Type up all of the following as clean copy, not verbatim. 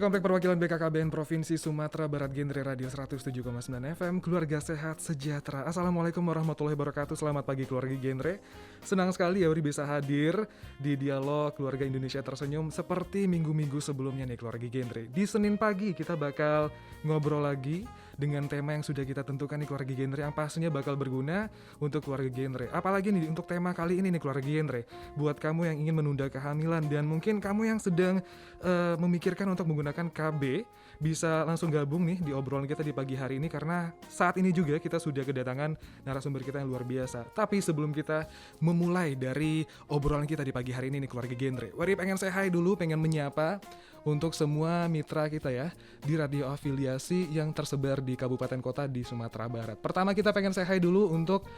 Dari Komplek Perwakilan BKKBN Provinsi Sumatera Barat, Genre Radio 107,9 FM, keluarga sehat sejahtera. Assalamualaikum warahmatullahi wabarakatuh. Selamat pagi keluarga Genre. Senang sekali ya Wuri bisa hadir di dialog Keluarga Indonesia Tersenyum seperti minggu-minggu sebelumnya nih keluarga Genre. Di Senin pagi kita bakal ngobrol lagi dengan tema yang sudah kita tentukan nih keluarga Genre, yang pastinya bakal berguna untuk keluarga Genre. Apalagi nih untuk tema kali ini nih keluarga Genre, buat kamu yang ingin menunda kehamilan dan mungkin kamu yang sedang memikirkan untuk menggunakan KB, bisa langsung gabung nih di obrolan kita di pagi hari ini, karena saat ini juga kita sudah kedatangan narasumber kita yang luar biasa. Tapi sebelum kita memulai dari obrolan kita di pagi hari ini nih keluarga Genre, Wari pengen say hi dulu, pengen menyapa untuk semua mitra kita ya di radio afiliasi yang tersebar di kabupaten kota di Sumatera Barat. Pertama kita pengen say hi dulu untuk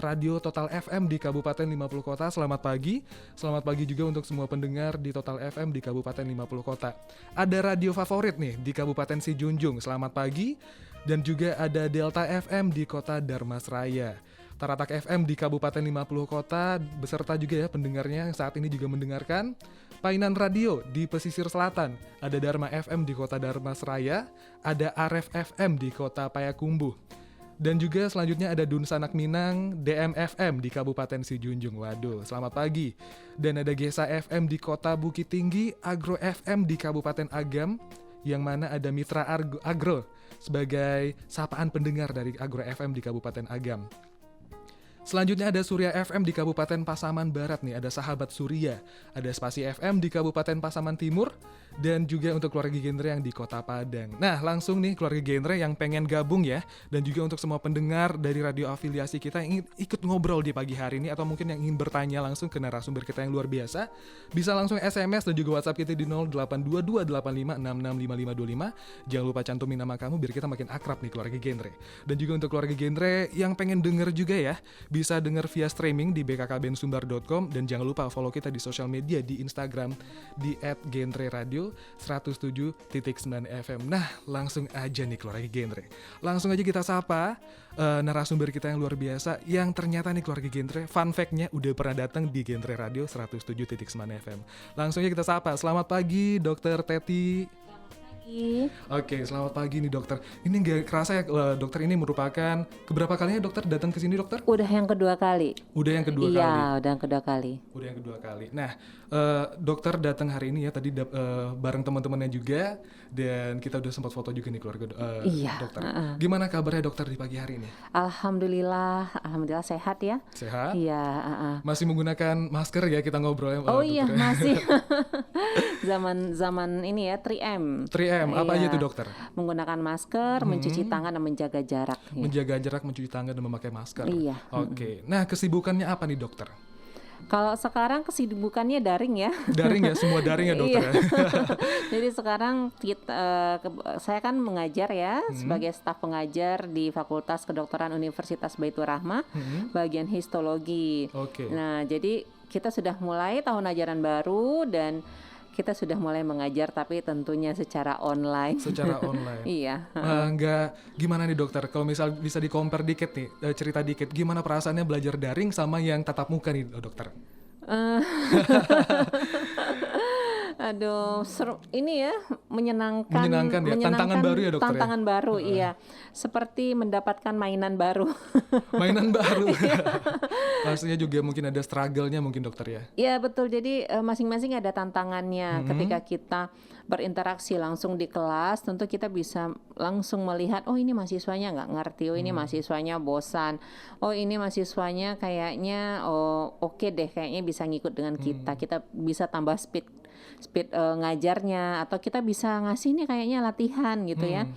radio Total FM di Kabupaten 50 Kota. Selamat pagi. Selamat pagi juga untuk semua pendengar di Total FM di Kabupaten 50 Kota. Ada radio favorit nih di Kabupaten Sijunjung. Selamat pagi. Dan juga ada Delta FM di Kota Darmasraya. Taratak FM di Kabupaten 50 Kota beserta juga ya pendengarnya yang saat ini juga mendengarkan. Painan Radio di pesisir selatan, ada Dharma FM di Kota Darmasraya, ada Aref FM di Kota Payakumbuh. Dan juga selanjutnya ada Dunsanak Minang, DMFM di Kabupaten Sijunjung. Waduh, selamat pagi. Dan ada Gesa FM di Kota Bukit Tinggi, Agro FM di Kabupaten Agam, yang mana ada Mitra Agro sebagai sapaan pendengar dari Agro FM di Kabupaten Agam. Selanjutnya ada Surya FM di Kabupaten Pasaman Barat nih, ada Sahabat Surya, ada Spasi FM di Kabupaten Pasaman Timur, dan juga untuk keluarga Genre yang di Kota Padang. Nah langsung nih keluarga Genre yang pengen gabung ya, dan juga untuk semua pendengar dari radio afiliasi kita yang ingin ikut ngobrol di pagi hari ini, atau mungkin yang ingin bertanya langsung ke narasumber kita yang luar biasa, bisa langsung SMS dan juga WhatsApp kita di 082285665525. Jangan lupa cantumin nama kamu biar kita makin akrab nih keluarga Genre. Dan juga untuk keluarga Genre yang pengen denger juga ya, bisa denger via streaming di bkkbnsumbar.com, dan jangan lupa follow kita di sosial media di Instagram di @genreradio 107.9 FM. Nah, langsung aja nih keluarga Genre. Langsung aja kita sapa narasumber kita yang luar biasa, yang ternyata nih keluarga Genre, fun fact-nya udah pernah datang di Genre Radio 107.9 FM. Langsung aja kita sapa. Selamat pagi Dokter Teti. Oke, selamat pagi nih dokter. Ini nggak kerasa ya dokter, ini merupakan keberapa kalinya dokter datang ke sini dokter? Udah yang kedua kali. Udah yang kedua kali. Iya, udah yang kedua kali. Udah yang kedua kali. Nah, dokter datang hari ini ya tadi bareng teman-temannya juga, dan kita udah sempat foto juga nih keluarga dokter. Gimana kabarnya dokter di pagi hari ini? Alhamdulillah sehat ya. Sehat? Iya. Masih menggunakan masker ya kita ngobrolnya? Oh iya masih. zaman ini ya 3M. 3M, apa aja tuh dokter? Menggunakan masker, mencuci tangan dan menjaga jarak. Menjaga jarak, mencuci tangan dan memakai masker. Iya. Oke. Nah, kesibukannya apa nih dokter? Kalau sekarang kesibukannya daring ya. Daring ya, semua daring ya dokter ya. Jadi sekarang saya kan mengajar ya sebagai staf pengajar di Fakultas Kedokteran Universitas Baitur Rahmah, bagian histologi. Nah, jadi kita sudah mulai tahun ajaran baru dan kita sudah mulai mengajar, tapi tentunya secara online. Secara online. Iya. Nggak, gimana nih dokter? Kalau misal bisa di-compare dikit nih, cerita dikit, gimana perasaannya belajar daring sama yang tatap muka nih dokter? Aduh, seru. Ini ya menyenangkan ya, tantangan baru ya dokter. Tantangan baru, iya. Seperti mendapatkan mainan baru. Mainan baru. Pastinya juga mungkin ada struggle-nya mungkin dokter ya. Iya betul. Jadi masing-masing ada tantangannya. Ketika kita berinteraksi langsung di kelas, tentu kita bisa langsung melihat, oh ini mahasiswanya nggak ngerti, oh ini mahasiswanya bosan, oh ini mahasiswanya kayaknya oke deh, kayaknya bisa ngikut dengan kita. Kita bisa tambah speed ngajarnya, atau kita bisa ngasih nih kayaknya latihan gitu ya.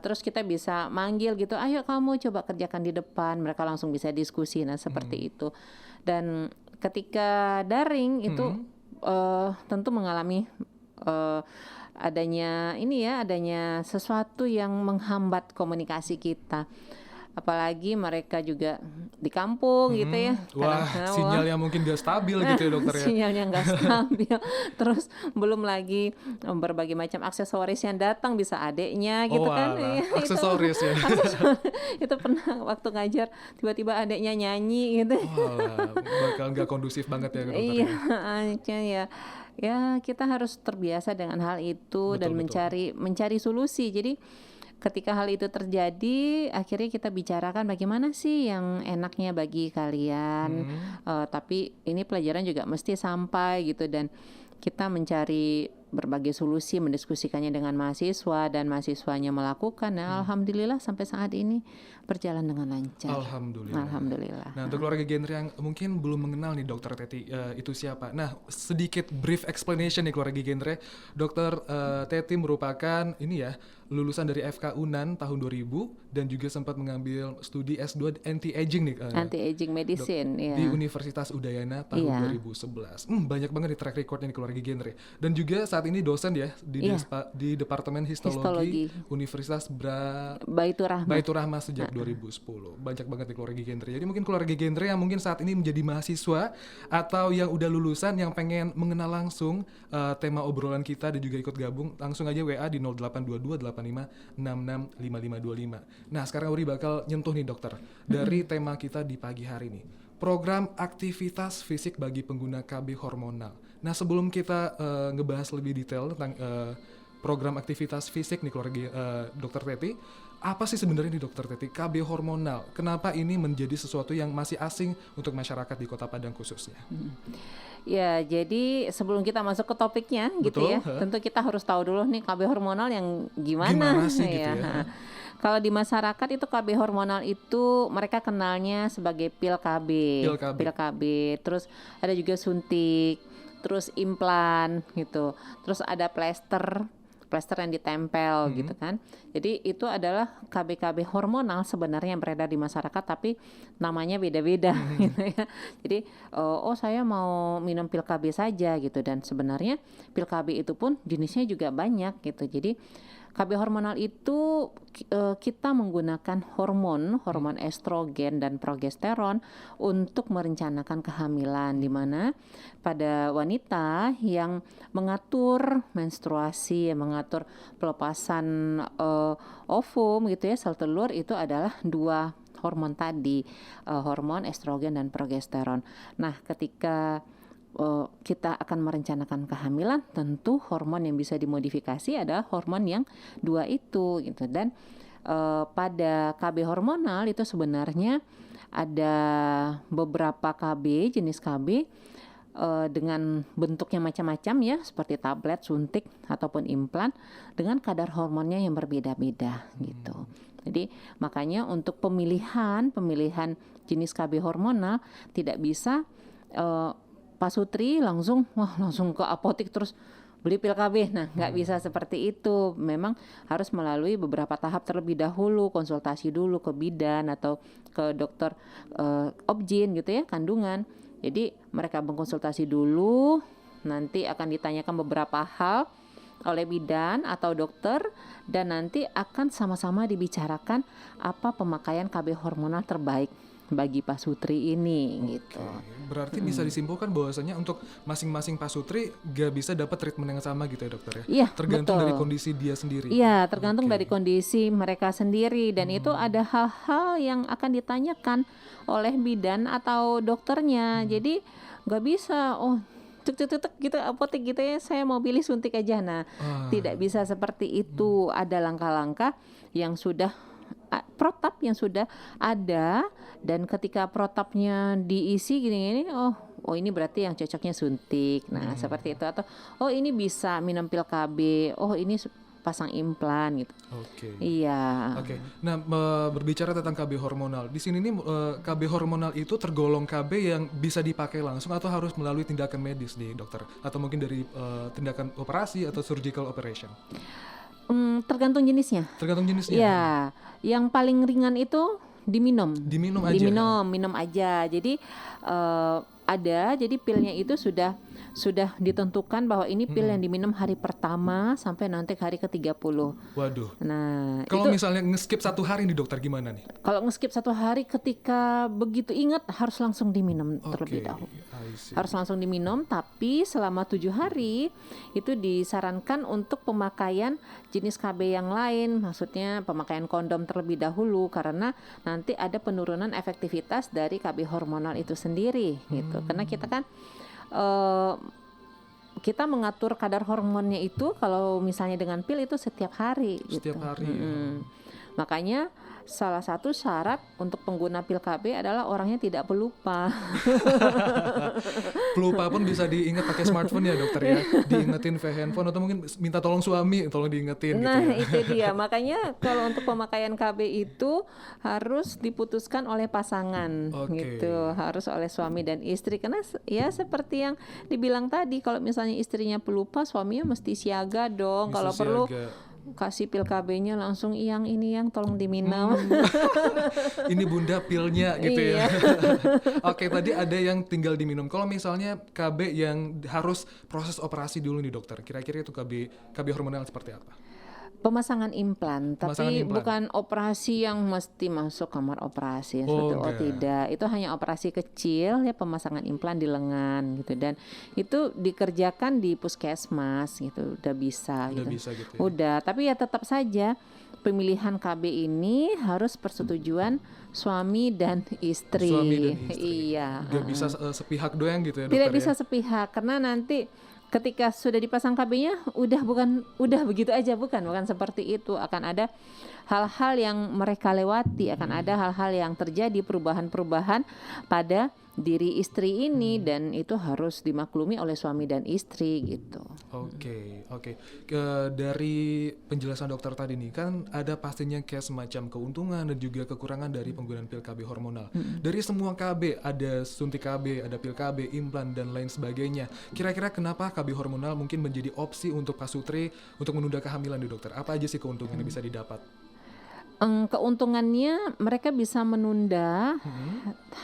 Terus kita bisa manggil gitu, ayo kamu coba kerjakan di depan, mereka langsung bisa diskusi. Nah seperti itu. Dan ketika daring itu tentu mengalami adanya sesuatu yang menghambat komunikasi kita. Apalagi mereka juga di kampung gitu ya. Wah, sinyalnya mungkin gak stabil gitu ya dokter ya. Sinyalnya gak stabil. Terus belum lagi berbagai macam aksesoris yang datang, bisa adeknya gitu kan. Aksesoris ya. Itu pernah waktu ngajar tiba-tiba adeknya nyanyi gitu. Wah, bakal gak kondusif banget ya dokter. Iya, ya. Ya, kita harus terbiasa dengan hal itu dan Betul, betul. mencari solusi. Jadi ketika hal itu terjadi, akhirnya kita bicarakan bagaimana sih yang enaknya bagi kalian. Mhm. Tapi ini pelajaran juga mesti sampai gitu, dan kita mencari berbagai solusi, mendiskusikannya dengan mahasiswa dan mahasiswanya melakukan. Nah, Mhm. alhamdulillah sampai saat ini berjalan dengan lancar. Alhamdulillah. Alhamdulillah. Nah, untuk keluarga genre yang mungkin belum mengenal nih Dokter Teti itu siapa. Nah, sedikit brief explanation nih keluarga genre. Dokter Teti merupakan ini ya, lulusan dari FK Unan tahun 2000 dan juga sempat mengambil studi S2 anti-aging nih Anti-aging medicine, di ya. Universitas Udayana tahun Iya, 2011. Banyak banget nih track recordnya nih keluarga genre. Dan juga saat ini dosen ya iya, di Departemen Histologi histologi. Universitas Baitur Rahmah. Baitur Rahmah sejak 2010. Banyak banget nih keluarga genre. Jadi mungkin keluarga genre yang mungkin saat ini menjadi mahasiswa atau yang udah lulusan yang pengen mengenal langsung tema obrolan kita dan juga ikut gabung, langsung aja WA di 0822 85 66 5525. Nah, sekarang Uri bakal nyentuh nih dokter dari tema kita di pagi hari ini. Program aktivitas fisik bagi pengguna KB hormonal. Nah, sebelum kita ngebahas lebih detail tentang program aktivitas fisik nih keluarga Dokter Teti, apa sih sebenarnya nih Dokter Teti KB hormonal? Kenapa ini menjadi sesuatu yang masih asing untuk masyarakat di Kota Padang khususnya? Ya, jadi sebelum kita masuk ke topiknya gitu Betul? ya, tentu kita harus tahu dulu nih KB hormonal yang gimana Gimana sih gitu ya. ya? Kalau di masyarakat itu KB hormonal itu mereka kenalnya sebagai pil KB, Pil KB. pil KB. Terus ada juga suntik, terus implan gitu. Terus ada plester, plester yang ditempel gitu kan. Jadi itu adalah KB-KB hormonal sebenarnya yang beredar di masyarakat, tapi namanya beda-beda gitu ya. Jadi oh saya mau minum pil KB saja gitu, dan sebenarnya pil KB itu pun jenisnya juga banyak gitu. Jadi KB hormonal itu kita menggunakan hormon estrogen dan progesteron untuk merencanakan kehamilan, di mana pada wanita yang mengatur menstruasi, yang mengatur pelepasan ovum gitu ya, sel telur, itu adalah dua hormon tadi, hormon estrogen dan progesteron. Nah, ketika kita akan merencanakan kehamilan, tentu hormon yang bisa dimodifikasi adalah hormon yang dua itu gitu. Dan pada KB hormonal itu sebenarnya ada beberapa KB, jenis KB dengan bentuknya macam-macam ya, seperti tablet, suntik ataupun implan, dengan kadar hormonnya yang berbeda-beda gitu. Jadi makanya untuk pemilihan jenis KB hormonal tidak bisa Pak Sutri langsung ke apotek terus beli pil KB. Nah, nggak bisa seperti itu. Memang harus melalui beberapa tahap terlebih dahulu, konsultasi dulu ke bidan atau ke dokter obgyn gitu ya, kandungan. Jadi mereka mengkonsultasi dulu, nanti akan ditanyakan beberapa hal oleh bidan atau dokter, dan nanti akan sama-sama dibicarakan apa pemakaian KB hormonal terbaik bagi Pak Sutri ini gitu. Berarti bisa disimpulkan bahwasanya untuk masing-masing Pak Sutri gak bisa dapat treatment yang sama gitu ya dokter ya? Iya, Tergantung betul. dari kondisi dia sendiri. Iya, tergantung Oke. dari kondisi mereka sendiri, dan itu ada hal-hal yang akan ditanyakan oleh bidan atau dokternya. Jadi nggak bisa tek gitu apotek gitu ya, saya mau pilih suntik aja. Nah, tidak bisa seperti itu. Ada langkah-langkah yang sudah protap yang sudah ada, dan ketika protapnya diisi gini-gini, oh ini berarti yang cocoknya suntik. Nah, seperti itu. Atau oh ini bisa minum pil KB, oh ini pasang implan gitu. Oke. Iya. Oke. Nah, berbicara tentang KB hormonal, di sini nih KB hormonal itu tergolong KB yang bisa dipakai langsung atau harus melalui tindakan medis nih dokter? Atau mungkin dari tindakan operasi atau surgical operation? Tergantung jenisnya. Tergantung jenisnya. Iya, yang paling ringan itu diminum. Diminum aja. Minum aja. Jadi ada, jadi pilnya itu sudah ditentukan bahwa ini pil yang diminum hari pertama sampai nanti hari ke-30. Waduh. Nah, Kalau itu misalnya nge-skip 1 hari nih dokter gimana nih? kalau nge-skip 1 hari, ketika begitu ingat harus langsung diminum terlebih Oke, dahulu. I see. Harus langsung diminum, tapi selama 7 hari itu disarankan untuk pemakaian jenis KB yang lain, maksudnya pemakaian kondom terlebih dahulu, karena nanti ada penurunan efektivitas dari KB hormonal itu sendiri gitu. Karena kita kan kita mengatur kadar hormonnya itu kalau misalnya dengan pil itu setiap hari gitu. Setiap hari. Ya. Makanya salah satu syarat untuk pengguna pil KB adalah orangnya tidak pelupa. Pelupa pun bisa diingat pakai smartphone ya dokter ya. Diingetin via handphone atau mungkin minta tolong suami, tolong diingetin Nah gitu ya. itu dia, makanya kalau untuk pemakaian KB itu harus diputuskan oleh pasangan gitu, harus oleh suami dan istri. Karena ya seperti yang dibilang tadi, kalau misalnya istrinya pelupa, suaminya mesti siaga dong. Kalau perlu kasih pil KB-nya langsung yang tolong diminum. Ini bunda pilnya gitu ya. Oke, tadi ada yang tinggal diminum. Kalau misalnya KB yang harus proses operasi dulu nih dokter, kira-kira itu KB hormonal seperti apa? Pemasangan implan, tapi bukan operasi yang mesti masuk kamar operasi tidak. Itu hanya operasi kecil ya, pemasangan implan di lengan gitu, dan itu dikerjakan di puskesmas gitu, udah bisa gitu. Ya? Udah, tapi ya tetap saja pemilihan KB ini harus persetujuan suami dan istri. Iya. Gak bisa sepihak doang gitu ya dokter. Tidak bisa sepihak, karena nanti ketika sudah dipasang KB-nya udah begitu aja, bukan seperti itu. Akan ada hal-hal yang mereka lewati, akan ada hal-hal yang terjadi, perubahan-perubahan pada diri istri ini, dan itu harus dimaklumi oleh suami dan istri gitu. Oke. Dari penjelasan dokter tadi nih, kan ada pastinya kayak semacam keuntungan dan juga kekurangan dari penggunaan pil KB hormonal. Dari semua KB, ada suntik KB, ada pil KB, implan dan lain sebagainya. Kira-kira kenapa KB hormonal mungkin menjadi opsi untuk pasutri untuk menunda kehamilan di dokter? Apa aja sih keuntungan yang bisa didapat? Keuntungannya mereka bisa menunda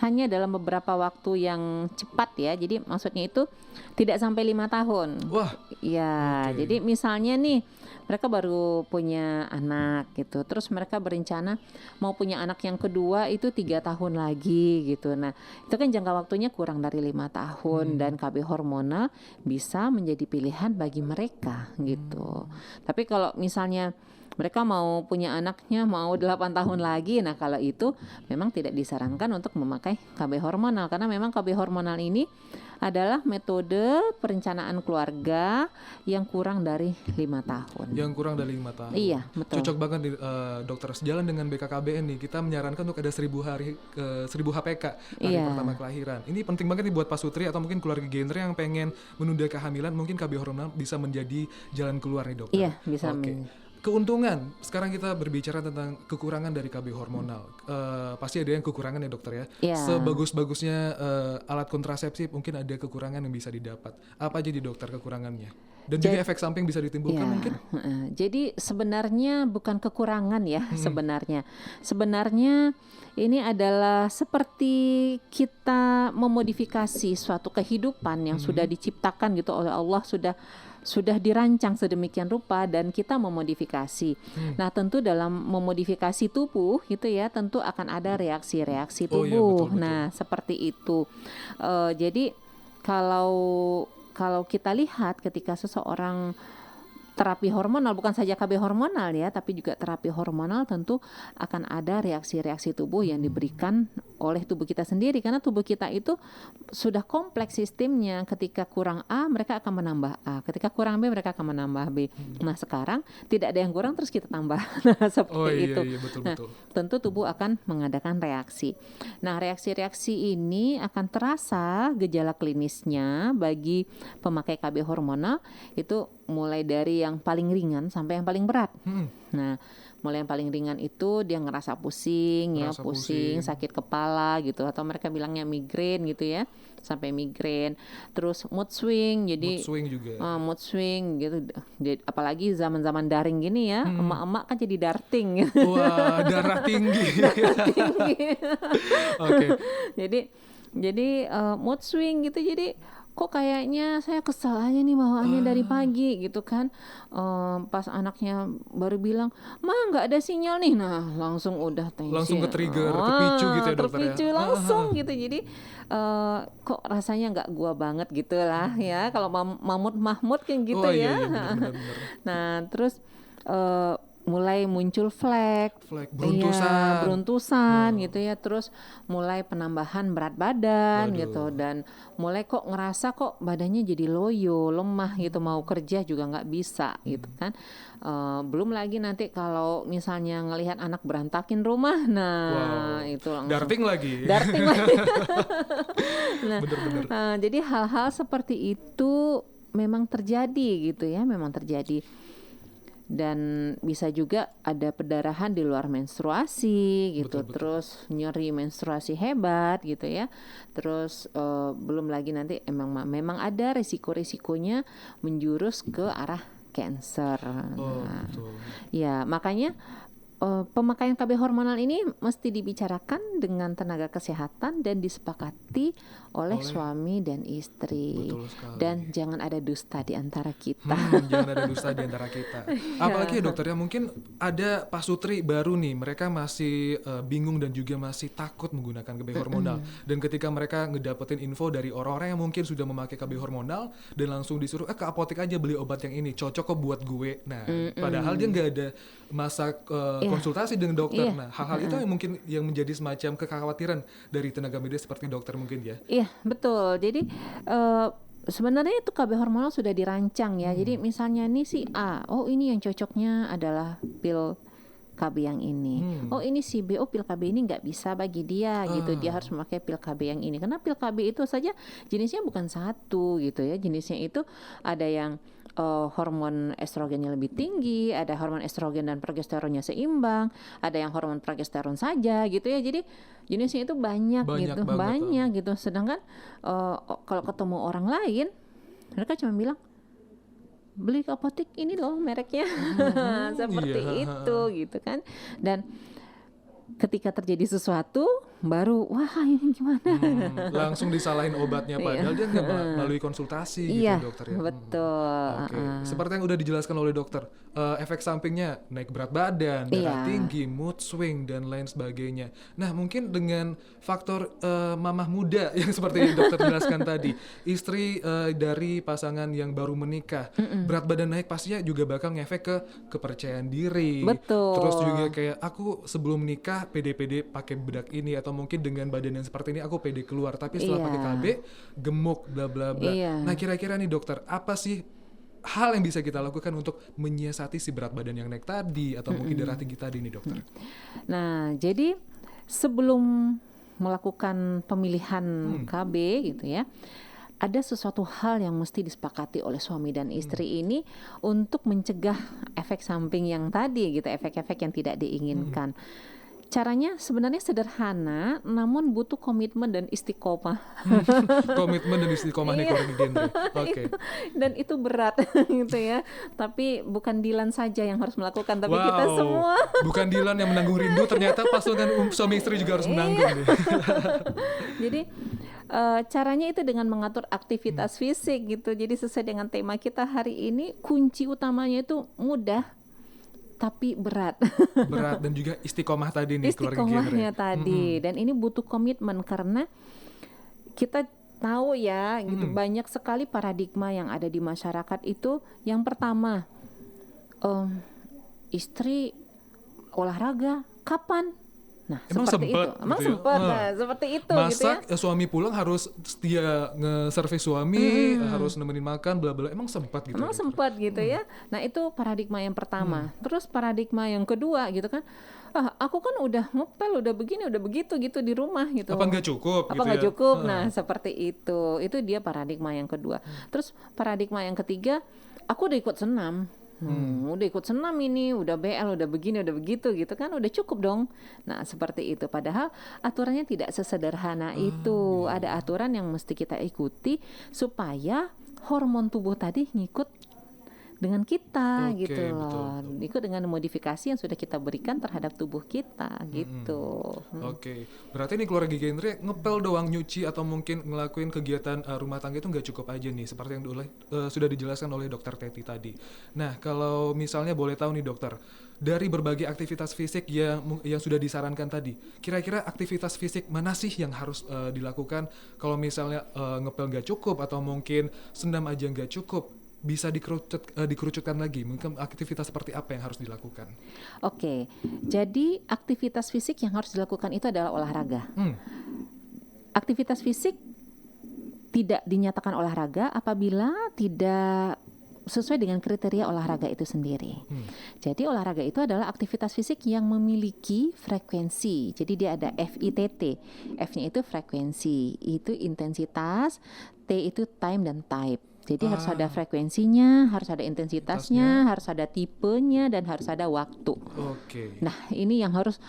hanya dalam beberapa waktu yang cepat ya. Jadi maksudnya itu tidak sampai 5 tahun. Wah. Ya, jadi misalnya nih mereka baru punya anak gitu, terus mereka berencana mau punya anak yang kedua itu 3 tahun lagi gitu. Nah itu kan jangka waktunya kurang dari 5 tahun, dan KB hormonal bisa menjadi pilihan bagi mereka gitu. Tapi kalau misalnya mereka mau punya anaknya mau 8 tahun lagi, nah kalau itu memang tidak disarankan untuk memakai KB hormonal, karena memang KB hormonal ini adalah metode perencanaan keluarga yang kurang dari 5 tahun. Yang kurang dari 5 tahun. Iya, betul. Cocok banget nih dokter. Sejalan dengan BKKBN nih, kita menyarankan untuk ada 1000 hari 1000 HPK hari pertama kelahiran. Ini penting banget nih buat pasutri atau mungkin keluarga genre yang pengen menunda kehamilan, mungkin KB hormonal bisa menjadi jalan keluar nih dokter. Iya, bisa. Keuntungan, sekarang kita berbicara tentang kekurangan dari KB hormonal. Pasti ada yang kekurangan ya dokter ya. Sebagus-bagusnya alat kontrasepsi mungkin ada kekurangan yang bisa didapat. Apa aja di dokter kekurangannya? Dan juga efek samping bisa ditimbulkan mungkin? Jadi sebenarnya bukan kekurangan ya sebenarnya. Sebenarnya ini adalah seperti kita memodifikasi suatu kehidupan yang sudah diciptakan gitu oleh Allah, sudah dirancang sedemikian rupa dan kita memodifikasi. Nah tentu dalam memodifikasi tubuh gitu ya, tentu akan ada reaksi-reaksi tubuh. Betul. Nah seperti itu. Jadi kalau kita lihat ketika seseorang terapi hormonal, bukan saja KB hormonal ya, tapi juga terapi hormonal, tentu akan ada reaksi-reaksi tubuh yang diberikan oleh tubuh kita sendiri, karena tubuh kita itu sudah kompleks sistemnya. Ketika kurang A, mereka akan menambah A. Ketika kurang B, mereka akan menambah B. Nah sekarang tidak ada yang kurang, terus kita tambah. Nah seperti itu. Betul. Nah, tentu tubuh akan mengadakan reaksi. Nah reaksi-reaksi ini akan terasa gejala klinisnya bagi pemakai KB hormonal itu mulai dari yang paling ringan sampai yang paling berat. Nah, mulai yang paling ringan itu dia ngerasa pusing, sakit kepala gitu, atau mereka bilangnya migrain gitu ya, sampai migrain. Terus mood swing, jadi mood swing gitu. Apalagi zaman-zaman daring gini ya, emak-emak kan jadi darting. Wah, darah tinggi. Jadi mood swing gitu, jadi kok kayaknya saya kesel aja nih bawaannya dari pagi gitu kan. Pas anaknya baru bilang, "Ma, nggak ada sinyal nih." Nah, langsung udah tensi. Langsung ke-trigger, kepicu gitu ya dokter ya. Terpicu langsung gitu. Jadi kok rasanya nggak gua banget gitu lah ya. Kalau Mahmud kan gitu ya. Bener. Nah, terus mulai mulai muncul flek, beruntusan. iya, beruntusan gitu ya, terus mulai penambahan berat badan gitu, dan mulai kok ngerasa kok badannya jadi loyo, lemah gitu, mau kerja juga nggak bisa gitu kan. Belum lagi nanti kalau misalnya ngelihat anak berantakin rumah, nah itu langsung darting lagi. Nah, Bener-bener. jadi hal-hal seperti itu memang terjadi gitu ya, memang terjadi. Dan bisa juga ada perdarahan di luar menstruasi gitu, Betul. terus nyeri menstruasi hebat gitu ya. Terus belum lagi nanti memang ada risiko-risikonya menjurus ke arah cancer. Nah, Betul. ya makanya pemakaian KB hormonal ini mesti dibicarakan dengan tenaga kesehatan dan disepakati oleh suami dan istri. Betul sekali. Dan jangan ada dusta di antara kita. Jangan ada dusta di antara kita. Apalagi ya dokter ya, mungkin ada pasutri baru nih, mereka masih bingung dan juga masih takut menggunakan KB hormonal. Dan ketika mereka ngedapetin info dari orang-orang yang mungkin sudah memakai KB hormonal dan langsung disuruh ke apotek aja beli obat yang ini, cocok kok buat gue. Nah, padahal dia nggak ada masa konsultasi dengan dokter. Nah, hal-hal itu yang mungkin yang menjadi semacam kekhawatiran dari tenaga medis seperti dokter mungkin ya. Iya, betul. Jadi sebenarnya itu KB hormonal sudah dirancang ya. Jadi misalnya nih si A, oh ini yang cocoknya adalah pil KB yang ini. Oh ini si B, oh pil KB ini nggak bisa bagi dia gitu. Dia harus memakai pil KB yang ini. Karena pil KB itu saja jenisnya bukan satu gitu ya. Jenisnya itu ada yang hormon estrogennya lebih tinggi, ada hormon estrogen dan progesteronnya seimbang, ada yang hormon progesteron saja gitu ya. Jadi jenisnya itu banyak gitu, banyak gitu. Sedangkan kalau ketemu orang lain, mereka cuma bilang beli ke apotek ini loh mereknya, seperti itu gitu kan. Dan ketika terjadi sesuatu baru wah ini gimana, langsung disalahin obatnya padahal dia nggak melalui konsultasi gitu dokter ya. Betul. Seperti yang udah dijelaskan oleh dokter, efek sampingnya naik berat badan, darah tinggi, mood swing dan lain sebagainya. Nah mungkin dengan faktor mamah muda yang seperti yang dokter jelaskan tadi, istri dari pasangan yang baru menikah, berat badan naik pastinya juga bakal ngefek ke kepercayaan diri. Betul. Terus juga kayak aku sebelum nikah pede-pede pakai bedak ini, atau mungkin dengan badan yang seperti ini aku pede keluar, tapi setelah pakai KB gemuk bla bla bla. Nah kira-kira nih dokter, apa sih hal yang bisa kita lakukan untuk menyiasati si berat badan yang naik tadi atau mungkin darah tinggi tadi nih dokter? Nah jadi sebelum melakukan pemilihan KB gitu ya, ada sesuatu hal yang mesti disepakati oleh suami dan istri ini untuk mencegah efek samping yang tadi gitu, efek-efek yang tidak diinginkan. Caranya sebenarnya sederhana, namun butuh komitmen dan istiqomah. Komitmen dan istiqomah nih keluarga genre. Oke. Dan itu berat gitu ya. Tapi bukan Dilan saja yang harus melakukan, tapi kita semua. Bukan Dilan yang menanggung rindu, ternyata pasangan suami istri juga harus menanggung nih. Jadi caranya itu dengan mengatur aktivitas fisik gitu. Jadi sesuai dengan tema kita hari ini, kunci utamanya itu mudah tapi berat. Berat dan juga istiqomah tadi nih keluarga genre. Istiqomahnya tadi. Dan ini butuh komitmen karena kita tahu ya gitu, banyak sekali paradigma yang ada di masyarakat itu. Yang pertama, istri olahraga kapan? Nah, emang seperti sempet, itu. Emang gitu ya? sempat. Nah, seperti itu masak, gitu ya. Suami pulang harus dia nge-servis suami, harus nemenin makan bla bla. Emang sempat gitu. Emang sempat gitu ya. Nah, itu paradigma yang pertama. Terus paradigma yang kedua gitu kan. Aku kan udah ngepel, udah begini, udah begitu gitu di rumah gitu. Apa nggak cukup? Apa nggak cukup? Nah, seperti itu. Itu dia paradigma yang kedua. Terus paradigma yang ketiga, aku udah ikut senam. Udah ikut senam ini, udah BL, udah begini, udah begitu gitu kan, udah cukup dong. Nah seperti itu, padahal aturannya tidak sesederhana itu. Ada aturan yang mesti kita ikuti supaya hormon tubuh tadi ngikut dengan kita gitu loh. Betul. Ikut dengan modifikasi yang sudah kita berikan terhadap tubuh kita gitu. Oke. Berarti nih keluarga genre ngepel doang, nyuci atau mungkin ngelakuin kegiatan rumah tangga itu nggak cukup aja nih, seperti yang sudah dijelaskan oleh dokter Teti tadi. Nah kalau misalnya boleh tahu nih dokter, dari berbagai aktivitas fisik yang sudah disarankan tadi, kira-kira aktivitas fisik mana sih yang harus dilakukan kalau misalnya ngepel nggak cukup atau mungkin senam aja nggak cukup? bisa dikerucutkan lagi, mungkin aktivitas seperti apa yang harus dilakukan? Oke, jadi aktivitas fisik yang harus dilakukan itu adalah olahraga. Aktivitas fisik tidak dinyatakan olahraga apabila tidak sesuai dengan kriteria olahraga itu sendiri. Jadi olahraga itu adalah aktivitas fisik yang memiliki frekuensi. Jadi dia ada FITT. F-nya itu frekuensi, itu intensitas, T itu time dan type. Jadi harus ada frekuensinya, harus ada intensitasnya, harus ada tipenya, dan harus ada waktu. Nah, ini yang harus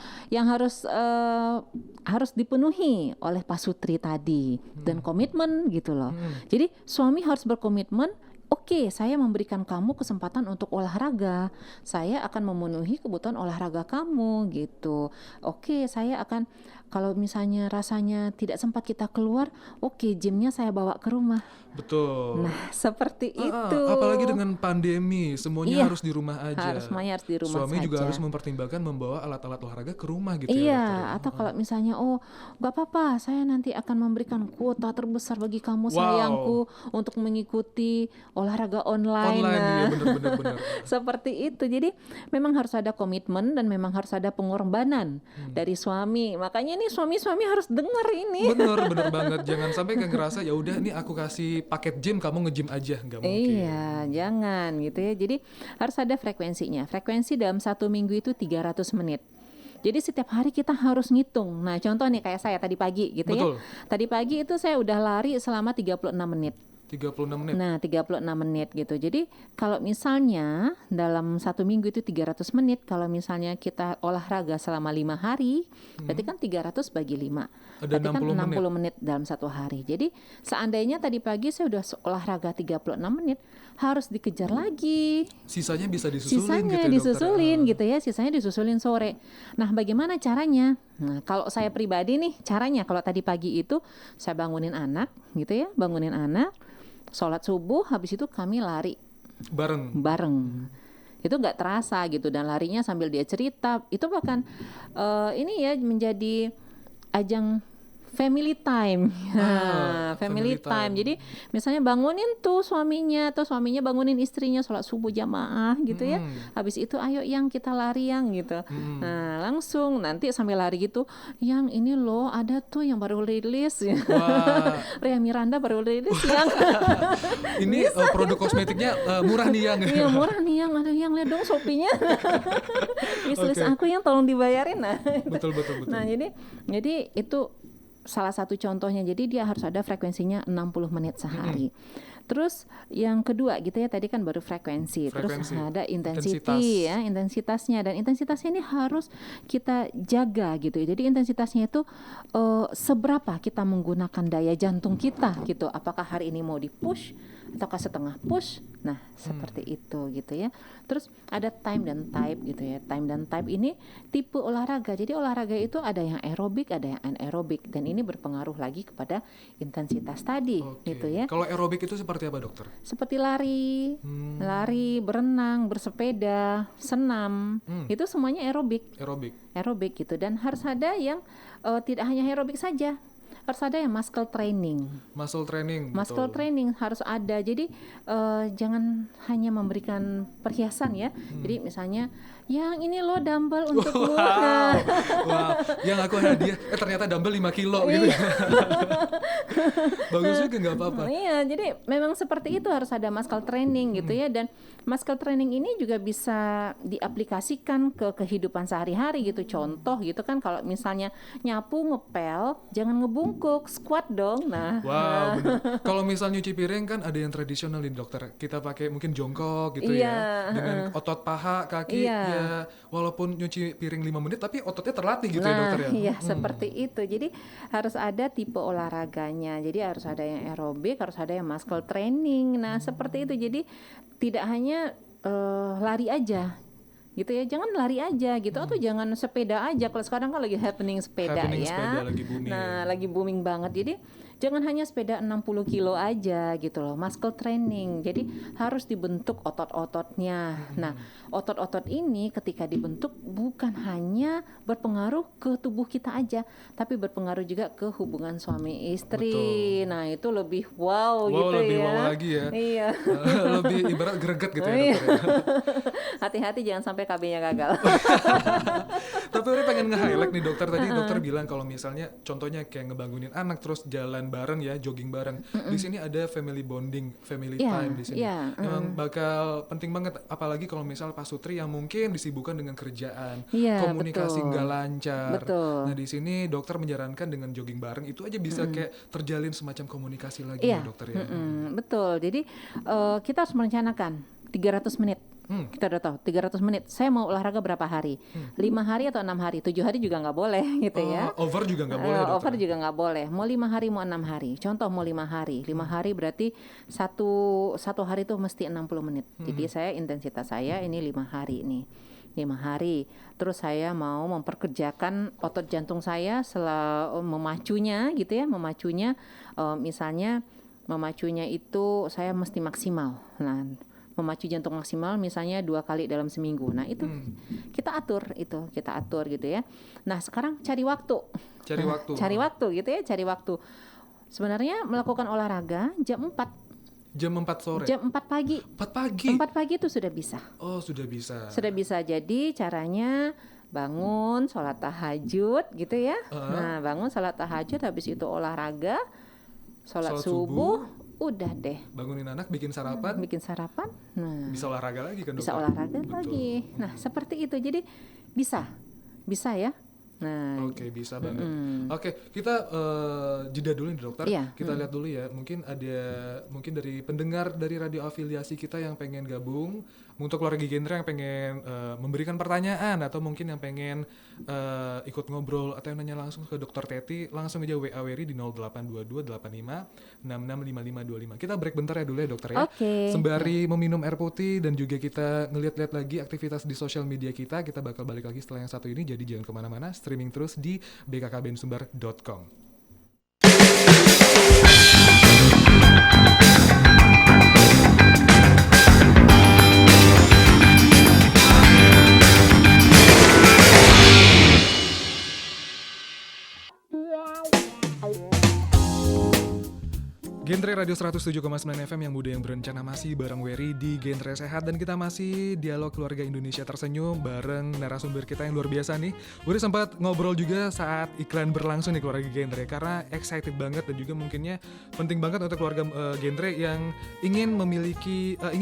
dipenuhi oleh Pak Sutri tadi, dan komitmen gitu loh. Jadi suami harus berkomitmen. Oke, saya memberikan kamu kesempatan untuk olahraga. Saya akan memenuhi kebutuhan olahraga kamu gitu. Oke, saya akan, kalau misalnya rasanya tidak sempat kita keluar, oke, gymnya saya bawa ke rumah. Betul. Nah, seperti itu. Apalagi dengan pandemi, semuanya harus di rumah aja. Semuanya harus di rumah Suami saja. juga harus mempertimbangkan membawa alat-alat olahraga ke rumah gitu ya, Iya, dokter ya? atau kalau misalnya, gak apa-apa, saya nanti akan memberikan kuota terbesar bagi kamu sayangku untuk mengikuti olahraga online. Iya, benar. Seperti itu. Jadi memang harus ada komitmen dan memang harus ada pengorbanan dari suami. Makanya nih suami-suami harus dengar ini. Bener banget. Jangan sampai kayak ngerasa ya udah nih aku kasih paket gym, kamu nge-gym aja, nggak mungkin. Iya, jangan gitu ya. Jadi harus ada frekuensinya. Frekuensi dalam 1 minggu itu 300 menit. Jadi setiap hari kita harus ngitung. Nah, contoh nih kayak saya tadi pagi gitu. Betul. Ya. Tadi pagi itu saya udah lari selama 36 menit. 36 menit. Nah, 36 menit gitu. Jadi kalau misalnya dalam 1 minggu itu 300 menit, kalau misalnya kita olahraga selama 5 hari, berarti kan 300 bagi 5. Ada berarti 60 kan 60 menit dalam 1 hari. Jadi seandainya tadi pagi saya udah olahraga 36 menit, harus dikejar lagi. Sisanya bisa disusulin gitu ya, sisanya disusulin sore. Nah, bagaimana caranya? Nah, kalau saya pribadi nih, caranya kalau tadi pagi itu saya bangunin anak gitu ya, sholat subuh, habis itu kami lari bareng. Itu nggak terasa gitu, dan larinya sambil dia cerita. Itu bahkan ini ya menjadi ajang family time. Family time. Jadi misalnya bangunin tuh suaminya, atau suaminya bangunin istrinya sholat subuh jamaah gitu ya. Habis itu ayo yang kita lari yang gitu. Nah, langsung nanti sambil lari gitu, yang ini loh ada tuh yang baru rilis. Ria Miranda baru rilis yang. Ini produk kosmetiknya murah nih yang. Iya, murah nih yang, ada yang lihat dong Shopee-nya. Wishlist aku yang tolong dibayarin. Nah. Betul. Nah, jadi itu salah satu contohnya. Jadi dia harus ada frekuensinya 60 menit sehari. Terus yang kedua gitu ya, tadi kan baru frekuensi. Terus ada intensitasnya, dan intensitasnya ini harus kita jaga gitu. Jadi intensitasnya itu seberapa kita menggunakan daya jantung kita gitu. Apakah hari ini mau di-push ataukah setengah push. Nah, seperti itu gitu ya. Terus ada time dan type gitu ya. Time dan type ini tipe olahraga. Jadi olahraga itu ada yang aerobik, ada yang anaerobik, dan ini berpengaruh lagi kepada intensitas tadi gitu ya. Kalau aerobik itu seperti apa, dokter? Seperti lari, berenang, bersepeda, senam. Itu semuanya aerobik gitu. Dan harus ada yang tidak hanya aerobik saja. Harus ada yang muscle training harus ada. Jadi jangan hanya memberikan perhiasan ya. Jadi misalnya yang ini loh dumbbell untuk keluar. Wah, yang aku hadiah ternyata dumbbell 5 kilo gitu. Bagus juga, nggak apa-apa. Iya, jadi memang seperti itu, harus ada muscle training gitu ya. Dan muscle training ini juga bisa diaplikasikan ke kehidupan sehari-hari gitu. Contoh gitu kan, kalau misalnya nyapu, ngepel, jangan ngebungkuk, squat dong. Nah, wow, bener. Kalau misal nyuci piring kan ada yang tradisional nih dokter. Kita pakai mungkin jongkok gitu ya, dengan otot paha, kaki. Ya, walaupun nyuci piring 5 menit tapi ototnya terlatih gitu ya dokter ya. Iya, seperti itu. Jadi harus ada tipe olahraganya. Jadi harus ada yang aerobik, harus ada yang muscle training. Nah, seperti itu. Jadi tidak hanya lari aja gitu ya, jangan lari aja gitu, atau jangan sepeda aja. Kalau sekarang kan lagi happening sepeda, lagi booming. Nah, lagi booming banget. Jadi Jangan hanya sepeda 60 kilo aja gitu loh, muscle training. Jadi harus dibentuk otot-ototnya. Nah, otot-otot ini ketika dibentuk bukan hanya berpengaruh ke tubuh kita aja, tapi berpengaruh juga ke hubungan suami istri. Betul. Nah, itu lebih wow, Wow, gitu lebih ya. wow lagi ya. Iya. Lebih ibarat greget gitu ya Iya. dokter ya. Hati-hati jangan sampai KB-nya gagal. Tapi Ori pengen nge-highlight nih dokter, tadi dokter bilang kalau misalnya contohnya kayak ngebangunin anak terus jalan bareng ya, jogging bareng. Di sini ada family bonding, family Iya, time di sini. iya, Emang bakal penting banget, apalagi kalau misal Pak Sutri yang mungkin disibukkan dengan kerjaan, Iya, komunikasi betul. nggak lancar. Betul. Nah di sini dokter menyarankan dengan jogging bareng itu aja bisa kayak terjalin semacam komunikasi lagi ya Iya, dokter ya. betul. Jadi kita harus merencanakan 300 menit. Kita udah tahu 300 menit. Saya mau olahraga berapa hari? 5 hari atau 6 hari? 7 hari juga nggak boleh gitu ya. Over juga nggak boleh dokter. Over juga nggak boleh. Mau 5 hari, mau 6 hari. Contoh mau 5 hari. 5 hari berarti satu hari itu mesti 60 menit. Jadi intensitas saya ini 5 hari nih. 5 hari. Terus saya mau memperkerjakan otot jantung saya memacunya gitu ya, misalnya memacunya itu saya mesti maksimal. Nah, memacu jantung maksimal misalnya 2 kali dalam seminggu. Nah, itu kita atur gitu ya. Nah, sekarang cari waktu. Cari waktu gitu ya, cari waktu. Sebenarnya melakukan olahraga jam 4. Jam 4 sore. Jam 4 pagi. 4 pagi. 4 pagi itu sudah bisa. Oh, sudah bisa. Sudah bisa. Jadi caranya bangun, sholat tahajud gitu ya. Nah, bangun sholat tahajud, habis itu olahraga, sholat subuh, udah deh. Bangunin anak, bikin sarapan. Nah, Bisa olahraga lagi kan dokter? bisa olahraga Betul. lagi. Nah, seperti itu. Jadi bisa ya. Nah, Oke, bisa banget. Oke, kita jeda dulu nih dokter. Iya. Kita lihat dulu ya. Mungkin dari pendengar dari radio afiliasi kita yang pengen gabung, untuk keluarga genre yang pengen memberikan pertanyaan atau mungkin yang pengen ikut ngobrol atau yang nanya langsung ke Dokter Teti, langsung aja WA Weri di 0822 85 66 5525. Kita break bentar ya dulu ya dokter ya. Oke. Sembari meminum air putih dan juga kita ngeliat-liat lagi aktivitas di sosial media kita bakal balik lagi setelah yang satu ini. Jadi jangan kemana-mana, streaming terus di bkkbnsumbar.com. Genre Radio 107,9 FM yang muda yang berencana masih bareng Wery di Genre Sehat, dan kita masih dialog keluarga Indonesia tersenyum bareng narasumber kita yang luar biasa nih. Wery sempat ngobrol juga saat iklan berlangsung nih keluarga Genre, karena excited banget dan juga mungkinnya penting banget untuk keluarga Genre yang ingin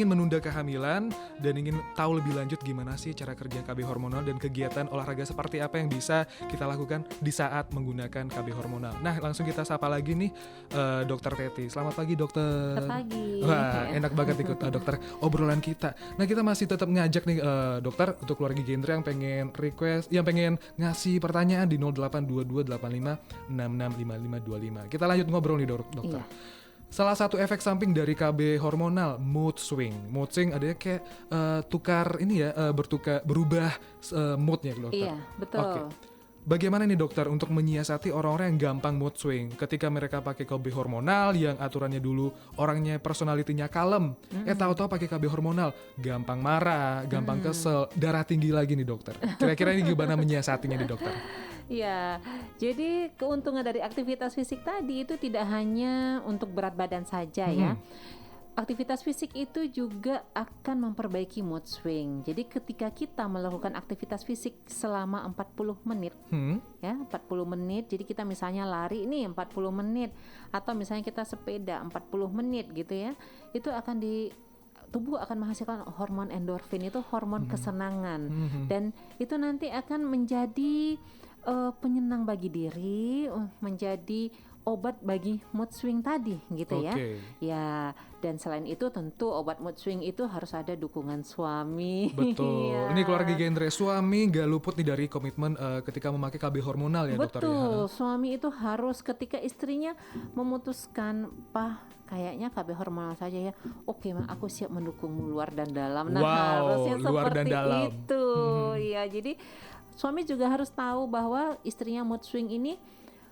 menunda kehamilan dan ingin tahu lebih lanjut gimana sih cara kerja KB hormonal dan kegiatan olahraga seperti apa yang bisa kita lakukan di saat menggunakan KB hormonal. Nah, langsung kita sapa lagi nih Dokter Teti. Selamat pagi dokter. Selamat pagi. Wah, enak banget ikut dokter obrolan kita. Nah, kita masih tetap ngajak nih dokter untuk keluarga genre yang pengen request, yang pengen ngasih pertanyaan di 082285665525. Kita lanjut ngobrol nih dokter. Iya. Salah satu efek samping dari KB hormonal mood swing. Mood swing adanya kayak berubah moodnya dokter. Iya, betul. Oke. Bagaimana nih dokter untuk menyiasati orang-orang yang gampang mood swing ketika mereka pakai KB hormonal yang aturannya dulu orangnya personalitinya kalem, tahu-tahu pakai KB hormonal gampang marah, gampang kesel, darah tinggi lagi nih dokter. Kira-kira ini gimana menyiasatinya nih dokter? Ya, jadi keuntungan dari aktivitas fisik tadi itu tidak hanya untuk berat badan saja ya. Aktivitas fisik itu juga akan memperbaiki mood swing. Jadi ketika kita melakukan aktivitas fisik selama 40 menit, ya 40 menit, jadi kita misalnya lari nih 40 menit, atau misalnya kita sepeda 40 menit gitu ya, itu akan tubuh akan menghasilkan hormon endorfin, itu hormon kesenangan, dan itu nanti akan menjadi penyenang bagi diri, menjadi obat bagi mood swing tadi gitu ya. Ya, dan selain itu tentu obat mood swing itu harus ada dukungan suami. Betul. Ya. Ini keluarga genre suami gak luput nih dari komitmen ketika memakai KB hormonal ya dokter ya. Betul. Suami itu harus ketika istrinya memutuskan, "Pak, kayaknya KB hormonal saja ya." "Oke, Ma, aku siap mendukungmu luar dan dalam." Nah, harusnya luar dan seperti dalam. itu. Ya, jadi suami juga harus tahu bahwa istrinya mood swing ini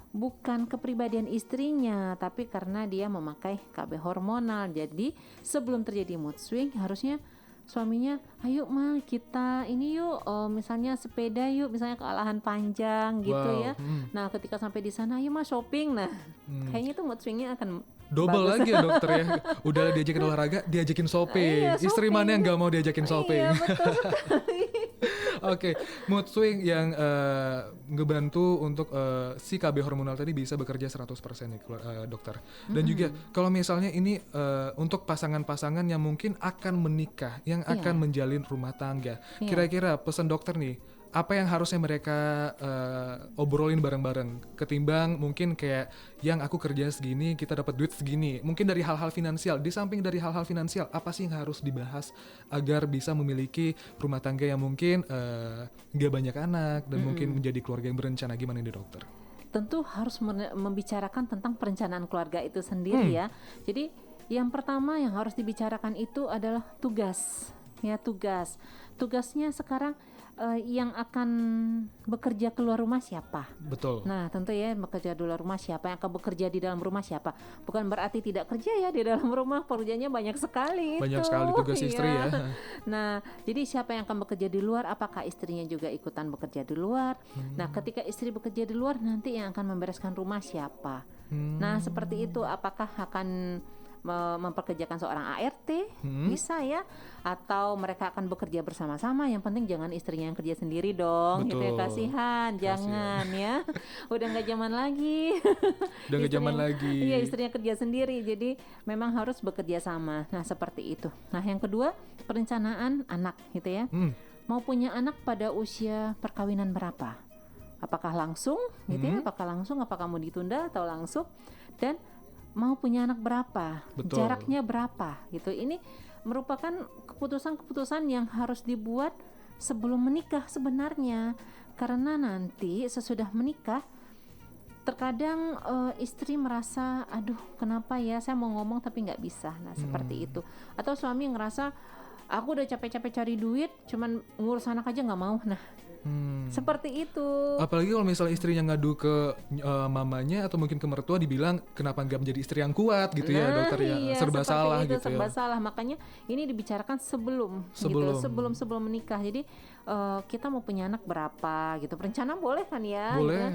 bukan kepribadian istrinya, tapi karena dia memakai KB hormonal. Jadi sebelum terjadi mood swing harusnya suaminya, ayo mah kita ini yuk, misalnya sepeda yuk, misalnya ke lahan panjang gitu Wow. ya. Nah ketika sampai di sana, ayo mah shopping. Nah kayaknya itu mood swingnya akan Double bagus. lagi ya dokter ya. Udah diajakin olahraga, diajakin shopping. Iya, Istri shopping. mana yang gak mau diajakin shopping? Iya betul sekali. Oke, mood swing yang ngebantu untuk si KB hormonal tadi bisa bekerja 100% nih dokter. Dan juga kalau misalnya ini untuk pasangan-pasangan yang mungkin akan menikah, yang akan menjalin rumah tangga. Iya. Kira-kira pesan dokter nih, apa yang harusnya mereka obrolin bareng-bareng ketimbang mungkin kayak yang aku kerja segini kita dapat duit segini, mungkin dari hal-hal finansial. Di samping dari hal-hal finansial, apa sih yang harus dibahas agar bisa memiliki rumah tangga yang mungkin gak banyak anak dan mungkin menjadi keluarga yang berencana, gimana nih dokter? Tentu harus membicarakan tentang perencanaan keluarga itu sendiri ya. Jadi yang pertama yang harus dibicarakan itu adalah tugas. Ya, tugasnya sekarang yang akan bekerja keluar rumah siapa? Betul. Nah tentu ya, bekerja di luar rumah siapa, yang akan bekerja di dalam rumah siapa. Bukan berarti tidak kerja ya di dalam rumah, pekerjaannya banyak sekali. Banyak itu. sekali tugas istri ya. Nah jadi siapa yang akan bekerja di luar, apakah istrinya juga ikutan bekerja di luar. Nah ketika istri bekerja di luar, nanti yang akan membereskan rumah siapa. Nah seperti itu, apakah akan memperkerjakan seorang ART, bisa ya, atau mereka akan bekerja bersama-sama. Yang penting jangan istrinya yang kerja sendiri dong. Betul. Gitu ya, kasihan, jangan ya. Udah nggak zaman lagi. Udah nggak zaman lagi. Iya, istrinya kerja sendiri, jadi memang harus bekerja sama. Nah seperti itu. Nah yang kedua, perencanaan anak gitu ya. Mau punya anak pada usia perkawinan berapa? Apakah langsung gitu ya? Apakah langsung, apakah mau ditunda atau langsung? Dan mau punya anak berapa, Betul. jaraknya berapa gitu. Ini merupakan keputusan-keputusan yang harus dibuat sebelum menikah sebenarnya, karena nanti sesudah menikah terkadang istri merasa, aduh kenapa ya saya mau ngomong tapi nggak bisa. Nah seperti itu. Atau suami ngerasa, aku udah capek-capek cari duit, cuman ngurus anak aja nggak mau. Nah seperti itu. Apalagi kalau misalnya istrinya ngadu ke mamanya atau mungkin ke mertua, dibilang kenapa nggak menjadi istri yang kuat gitu ya dokter ya. Iya, Serba seperti salah itu, gitu serba ya. salah. Makanya ini dibicarakan sebelum sebelum menikah. Jadi kita mau punya anak berapa gitu. Perencanaan boleh kan ya? Boleh. Gitu kan?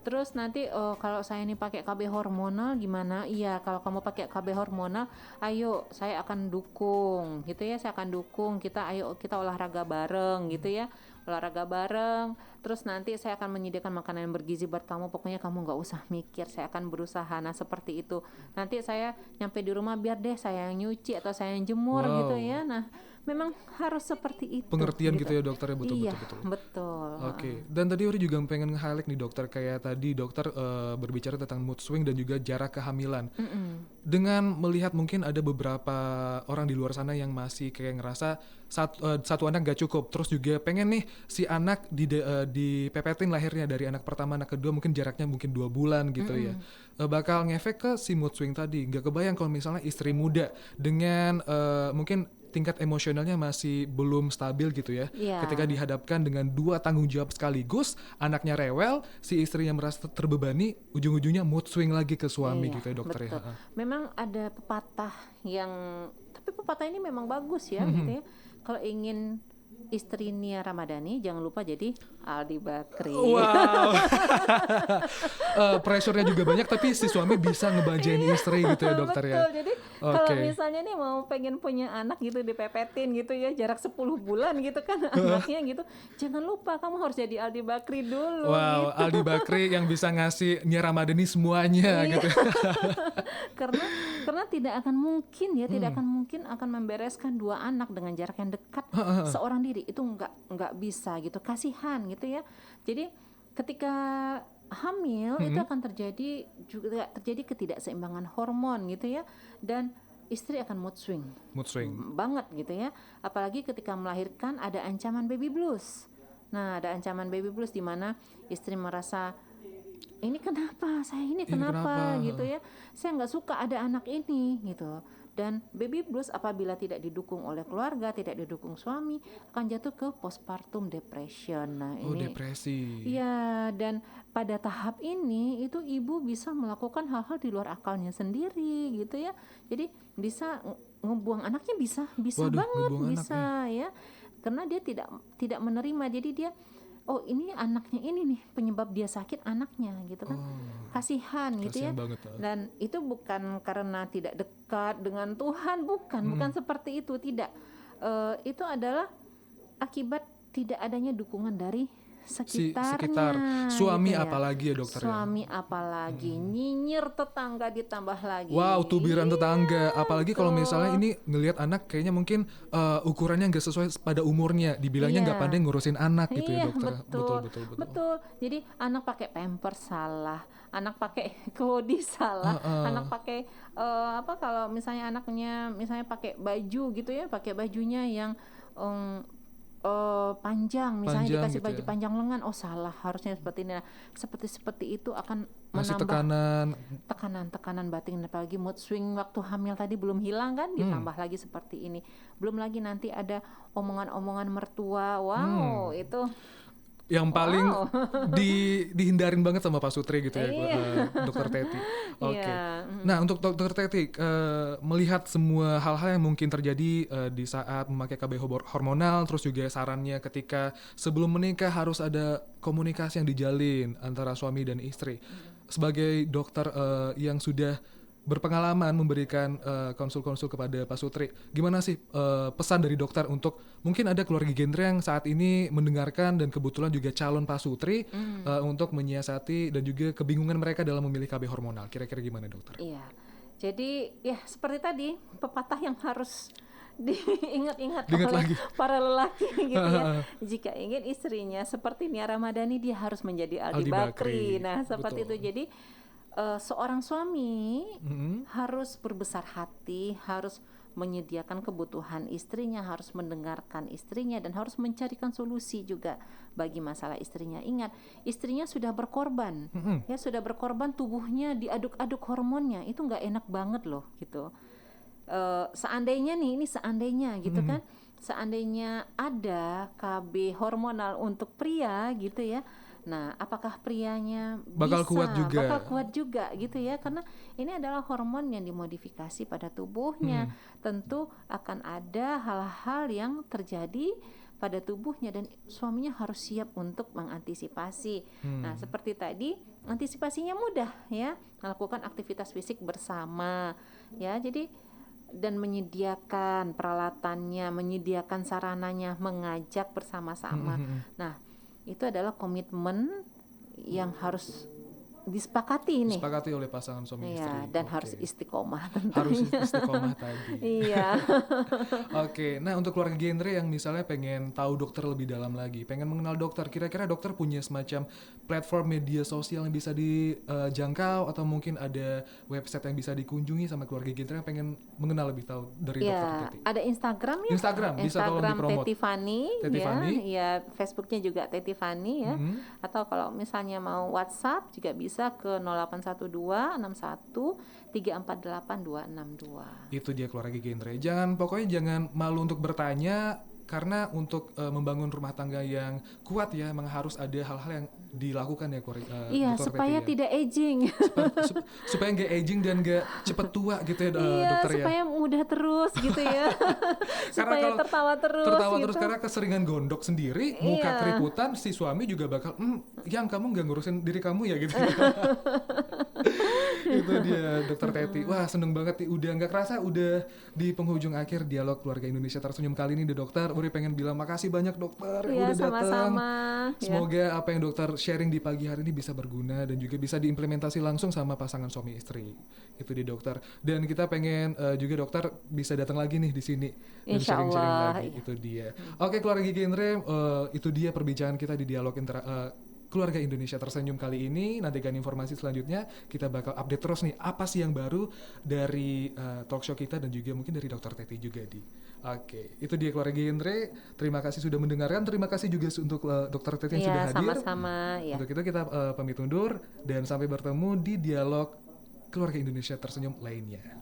Terus nanti kalau saya ini pakai KB hormonal gimana? Iya, kalau kamu pakai KB hormonal, ayo saya akan dukung gitu ya. Saya akan dukung, ayo kita olahraga bareng gitu ya. Olahraga bareng, terus nanti saya akan menyediakan makanan yang bergizi buat kamu, pokoknya kamu nggak usah mikir, saya akan berusaha. Nah seperti itu, nanti saya nyampe di rumah biar deh saya yang nyuci atau saya yang jemur gitu ya. Nah memang harus seperti itu. Pengertian gitu ya dokter ya, betul. Iya, betul. Oke. Dan tadi Uri juga pengen nge-highlight nih dokter, kayak tadi dokter berbicara tentang mood swing dan juga jarak kehamilan. Dengan melihat mungkin ada beberapa orang di luar sana yang masih kayak ngerasa satu anak gak cukup, terus juga pengen nih si anak dipepetin lahirnya dari anak pertama anak kedua, mungkin jaraknya mungkin 2 bulan gitu ya. Bakal ngefek ke si mood swing tadi. Gak kebayang kalau misalnya istri muda dengan mungkin tingkat emosionalnya masih belum stabil gitu ya. Ketika dihadapkan dengan 2 tanggung jawab sekaligus, anaknya rewel, si istrinya merasa terbebani, ujung-ujungnya mood swing lagi ke suami gitu ya dokter betul. ya. Memang ada pepatah tapi pepatah ini memang bagus ya gitu ya. Kalau ingin istri Nia Ramadhani, jangan lupa jadi Aldi Bakri. Wow. Pressure-nya juga banyak, tapi si suami bisa ngebajain istri gitu ya dokter ya. Betul, jadi kalau misalnya nih mau pengen punya anak gitu, dipepetin gitu ya, jarak 10 bulan gitu kan anaknya gitu, jangan lupa kamu harus jadi Aldi Bakri dulu. Wow, gitu. Aldi Bakri yang bisa ngasih Nia Ramadhani semuanya gitu. karena tidak akan mungkin akan membereskan 2 anak dengan jarak yang dekat seorang diri, itu nggak bisa gitu, kasihan gitu ya. Jadi ketika hamil itu akan terjadi ketidakseimbangan hormon gitu ya, dan istri akan mood swing banget gitu ya. Apalagi ketika melahirkan ada ancaman baby blues. Nah ada ancaman baby blues di mana istri merasa, ini kenapa gitu ya, saya nggak suka ada anak ini gitu. Dan baby blues apabila tidak didukung oleh keluarga, tidak didukung suami, akan jatuh ke postpartum depression. Nah, Oh, ini depresi. ya, dan pada tahap ini itu ibu bisa melakukan hal-hal di luar akalnya sendiri gitu ya. Jadi bisa ngebuang anaknya, bisa Waduh, banget, ngebuang anak bisa ya. Karena dia tidak menerima. Jadi dia, oh ini anaknya ini nih penyebab dia sakit, anaknya gitu kan. Oh, Kasihan gitu ya. kasihan banget. Dan itu bukan karena tidak dekat dengan Tuhan, bukan seperti itu, tidak. Itu adalah akibat tidak adanya dukungan dari sekitarnya, sekitar suami gitu ya. apalagi ya dokter ya. Suami apalagi, nyinyir tetangga ditambah lagi. Wow, tubiran tetangga. Apalagi kalau betul. misalnya ini ngelihat anak kayaknya mungkin ukurannya nggak sesuai pada umurnya. Dibilangnya nggak Iya. pandai ngurusin anak gitu ya Iya, dokter. betul. Betul. Jadi anak pakai pampers salah, anak pakai kodi salah, anak pakai apa, kalau misalnya anaknya misalnya pakai baju gitu ya, pakai bajunya yang panjang, misalnya Panjang dikasih gitu baju ya. panjang lengan, oh salah, harusnya seperti ini. Nah, seperti itu akan Masih menambah tekanan. tekanan batin, apalagi mood swing waktu hamil tadi belum hilang kan, ditambah lagi seperti ini. Belum lagi nanti ada omongan-omongan mertua. Wow, itu Yang paling dihindarin banget sama Pak Sutri gitu ya, Iya. Dokter Teti. Oke. Iya. Nah, untuk Dokter Teti, melihat semua hal-hal yang mungkin terjadi di saat memakai KB hormonal, terus juga sarannya ketika sebelum menikah harus ada komunikasi yang dijalin antara suami dan istri. Sebagai dokter yang sudah berpengalaman memberikan konsul-konsul kepada Pak Sutri, gimana sih pesan dari dokter untuk mungkin ada keluarga genre yang saat ini mendengarkan dan kebetulan juga calon Pak Sutri untuk menyiasati dan juga kebingungan mereka dalam memilih KB hormonal, kira-kira gimana dokter? Iya. Jadi ya seperti tadi, pepatah yang harus diingat-ingat Diingat oleh lagi. para lelaki gitu ya. Jika ingin istrinya seperti Nia Ramadhani, dia harus menjadi Aldi Aldi Bakri. Bakri. Nah, seperti Betul. itu. Jadi seorang suami harus berbesar hati, harus menyediakan kebutuhan istrinya, harus mendengarkan istrinya, dan harus mencarikan solusi juga bagi masalah istrinya. Ingat, istrinya sudah berkorban, ya sudah berkorban, tubuhnya diaduk-aduk hormonnya, itu nggak enak banget loh gitu. Seandainya nih, ini seandainya gitu kan, seandainya ada KB hormonal untuk pria gitu ya. Nah, apakah prianya Bakal kuat juga. bakal kuat juga gitu ya, karena ini adalah hormon yang dimodifikasi pada tubuhnya. Tentu akan ada hal-hal yang terjadi pada tubuhnya dan suaminya harus siap untuk mengantisipasi. Nah, seperti tadi, antisipasinya mudah ya, melakukan aktivitas fisik bersama ya. Jadi dan menyediakan peralatannya, menyediakan sarananya, mengajak bersama-sama. Nah, itu adalah komitmen yang harus disepakati nih. Disepakati oleh pasangan suami istri. Iya, dan Oke. harus istiqomah tentunya. Harus istiqomah tadi. Iya. Oke, nah untuk keluarga genre yang misalnya pengen tahu dokter lebih dalam lagi, pengen mengenal dokter, kira-kira dokter punya semacam platform media sosial yang bisa dijangkau atau mungkin ada website yang bisa dikunjungi sama keluarga genre yang pengen mengenal lebih tahu dari dokter Ya, Teti? ada Instagram ya. Instagram, bisa tolong Instagram dipromot. Teti Fani, Teti ya, Fani. ya, Facebooknya juga Teti Fani ya. Atau kalau misalnya mau WhatsApp juga bisa ke 0812 61 348 262. Itu dia keluarga genre. Pokoknya jangan malu untuk bertanya, karena untuk membangun rumah tangga yang kuat ya memang harus ada hal-hal yang dilakukan ya keluarga. Iya, Dokter supaya Teti ya. tidak aging. Supaya nggak aging dan nggak cepet tua gitu ya Iya, dokter ya. supaya mudah terus gitu ya. supaya kalau tertawa terus tertawa gitu. terus karena keseringan gondok sendiri, muka Iya. keriputan, si suami juga bakal yang kamu nggak ngurusin diri kamu ya gitu. Itu dia Dokter Teti. Wah, seneng banget nih, udah nggak kerasa udah di penghujung akhir dialog keluarga Indonesia tersenyum kali ini deh dokter. Uri pengen bilang makasih banyak dokter yang Iya, udah datang. sama-sama. Ya. Semoga apa yang dokter sharing di pagi hari ini bisa berguna dan juga bisa diimplementasi langsung sama pasangan suami istri. Itu dia dokter. Dan kita pengen juga dokter bisa datang lagi nih di sini dan Insya sharing-sharing Allah, lagi. iya. Itu dia. Oke keluarga genre, itu dia perbincangan kita di dialog Keluarga Indonesia Tersenyum kali ini. Nantikan informasi selanjutnya, kita bakal update terus nih apa sih yang baru dari talk show kita dan juga mungkin dari Dokter Teti juga di. Oke, itu dia keluarga genre. Terima kasih sudah mendengarkan. Terima kasih juga untuk Dokter Teti yang Iya, sudah hadir. sama-sama ya. Untuk itu kita pamit undur dan sampai bertemu di dialog Keluarga Indonesia Tersenyum lainnya.